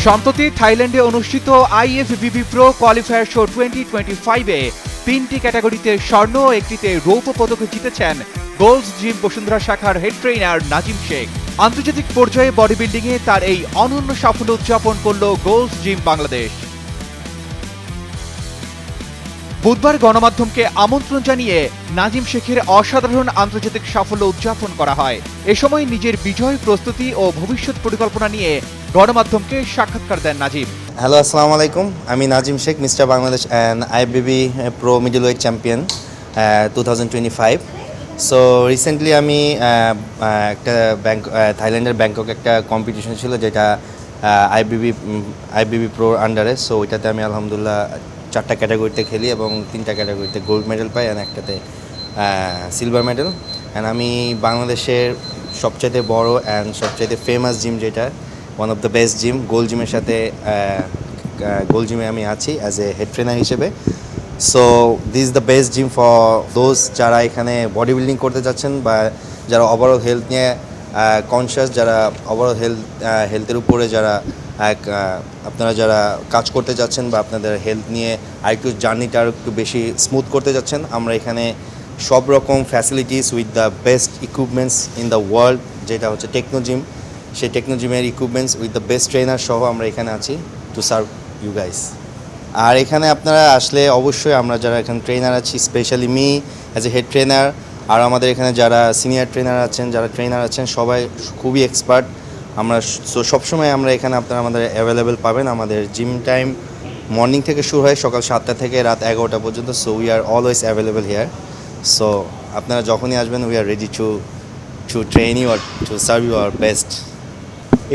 সম্প্রতি থাইল্যান্ডে অনুষ্ঠিত IFBB প্রো কোয়ালিফায়ার শো 2025-এ 3টি ক্যাটাগরিতে স্বর্ণ ও একটিতে রৌপ্য পদক জিতেছেন গোল্ডস জিম বসুন্ধরা শাখার হেড ট্রেইনার নাজিম শেখ। আন্তর্জাতিক পর্যায়ে বডি বিল্ডিংয়ে তার এই অনন্য সাফল্য উদযাপন করল গোল্ডস জিম বাংলাদেশ। বুধবার গণমাধ্যমকে আমন্ত্রণ জানিয়ে নাজিম শেখের অসাধারণ আন্তর্জাতিক সাফল্য উদযাপন করা হয়। এ সময় নিজের বিজয়, প্রস্তুতি ও ভবিষ্যৎ পরিকল্পনা নিয়ে গণমাধ্যমকে সাক্ষাৎকার দেন নাজিম। হ্যালো, আসসালামু আলাইকুম। আমি Nazim Sheikh, mister Bangladesh and IFBB pro middle weight champion 2025। So recently আমি একটা থাইল্যান্ডের ব্যাংকক একটা কম্পিটিশন ছিল, যেটা IFBB প্রো আন্ডারে। সো ওইটাতে আমি আলহামদুলিল্লাহ 4টা ক্যাটাগরিতে খেলি এবং 3টা ক্যাটাগরিতে গোল্ড মেডেল পাই অ্যান্ড একটাতে সিলভার মেডেল। অ্যান্ড আমি বাংলাদেশের সবচাইতে বড় অ্যান্ড সবচাইতে ফেমাস জিম, যেটা one of the best gym, gold জিমের সাথে গোল্ড জিমে আমি আছি অ্যাজ এ হেড ট্রেনার হিসেবে। So this is the best gym for those যারা এখানে বডি বিল্ডিং করতে যাচ্ছেন বা যারা ওভারঅল হেলথ নিয়ে কনসিয়াস, যারা ওভারঅল হেলথের উপরে যারা আপনারা যারা কাজ করতে যাচ্ছেন বা আপনাদের হেলথ নিয়ে আরেকটু জার্নিটা আরও একটু বেশি স্মুথ করতে যাচ্ছেন। আমরা এখানে সব রকম facilities with the best equipments in the world, যেটা হচ্ছে টেকনো জিম, সেই টেকনো জিমের equipments with the best trainer সহ আমরা এখানে আছি টু সার্ভ ইউ গাইস। আর এখানে আপনারা আসলে অবশ্যই আমরা যারা এখানে ট্রেনার আছি, specially me as a head trainer, আর আমাদের এখানে যারা সিনিয়র ট্রেনার আছেন, যারা ট্রেনার আছেন, সবাই খুবই এক্সপার্ট। আমরা সবসময় আমরা এখানে আপনারা আমাদের অ্যাভেলেবেল পাবেন। আমাদের জিম টাইম মর্নিং থেকে শুরু হয় সকাল 7টা থেকে রাত 11টা পর্যন্ত। So we are always available here. So আপনারা যখনই আসবেন, we are ready to train you আর to serve you our best.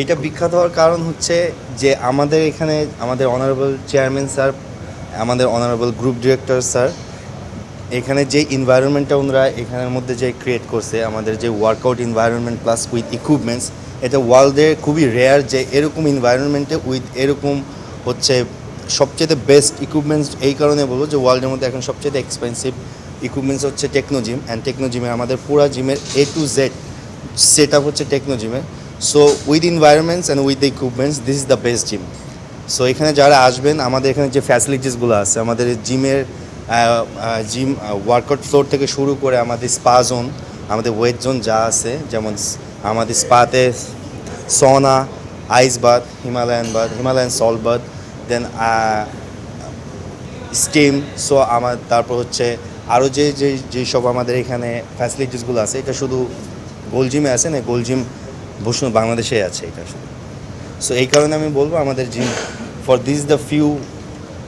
এইটা বিখ্যাত হওয়ার কারণ হচ্ছে যে আমাদের এখানে আমাদের অনারেবল চেয়ারম্যান স্যার, আমাদের অনারেবল গ্রুপ ডিরেক্টর স্যার, এখানে যে এনভায়রনমেন্টটা ওনারা এখানের মধ্যে যে ক্রিয়েট করছে, আমাদের যে workout environment plus with equipments, এটা ওয়ার্ল্ডে খুবই রেয়ার যে এরকম এনভায়রনমেন্টে উইথ এরকম হচ্ছে সবচেয়ে বেস্ট ইকুইপমেন্টস। এই কারণে বলবো যে ওয়ার্ল্ডের মধ্যে এখন সবচেয়ে এক্সপেন্সিভ ইকুইপমেন্টস হচ্ছে টেকনো জিম। অ্যান্ড টেকনো জিমে আমাদের পুরো জিমের A to Z set up হচ্ছে টেকনো জিমে। So with environments and with the equipments, this is the best gym. So এখানে যারা আসবেন, আমাদের এখানে যে ফ্যাসিলিটিসগুলো আছে, আমাদের জিমের জিম ওয়ার্কআউট ফ্লোর থেকে শুরু করে আমাদের স্পা জোন, আমাদের ওয়েট জোন যা আছে, যেমন আমাদের স্পাতে সনা, ice bath, Himalayan salt bath, দেন স্টিম। সো তারপর হচ্ছে আরও যেসব আমাদের এখানে ফ্যাসিলিটিসগুলো আছে, এটা শুধু গোল্ড জিমে আছে না, গোল্ড জিম বাংলাদেশে আছে এটা শুধু। সো এই কারণে আমি বলবো আমাদের gym for this the few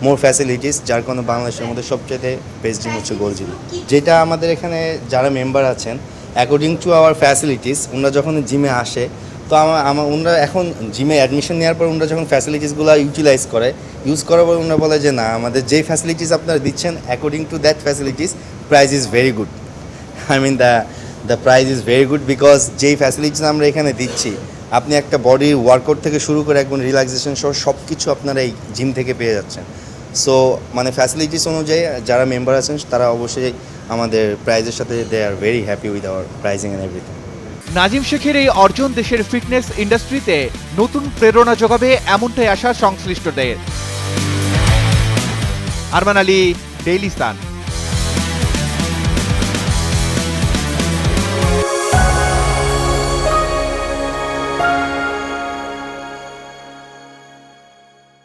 more facilities, যার কারণে বাংলাদেশের মধ্যে সবচেয়ে বেস্ট জিম হচ্ছে গোল্ড জিম। যেটা আমাদের এখানে যারা মেম্বার আছেন, অ্যাকর্ডিং টু আওয়ার ফ্যাসিলিটিস, ওনারা যখন জিমে আসে, তো ওনারা এখন জিমে অ্যাডমিশন নেওয়ার পর ওনারা যখন ফ্যাসিলিটিসগুলো ইউজ করার পর ওনারা বলে যে না, আমাদের যেই ফ্যাসিলিটিস আপনারা দিচ্ছেন, according to that facilities price is very good. I mean the price is very good because যেই ফ্যাসিলিটিস আমরা এখানে দিচ্ছি, আপনি একটা বডির ওয়ার্কআউট থেকে শুরু করে একদম রিল্যাক্সেশন সহ সব কিছু আপনারা এই জিম থেকে পেয়ে যাচ্ছেন। সো মানে ফ্যাসিলিটিস অনুযায়ী যারা মেম্বার আছেন, তারা অবশ্যই আমাদের প্রাইজের সাথে they are very happy with our pricing and everything. Nazim শেখের এই অর্জন দেশের ফিটনেস ইন্ডাস্ট্রিতে নতুন প্রেরণা যোগাবে, এমনটাই আশা সংশ্লিষ্টদের। Arman Ali, daily star.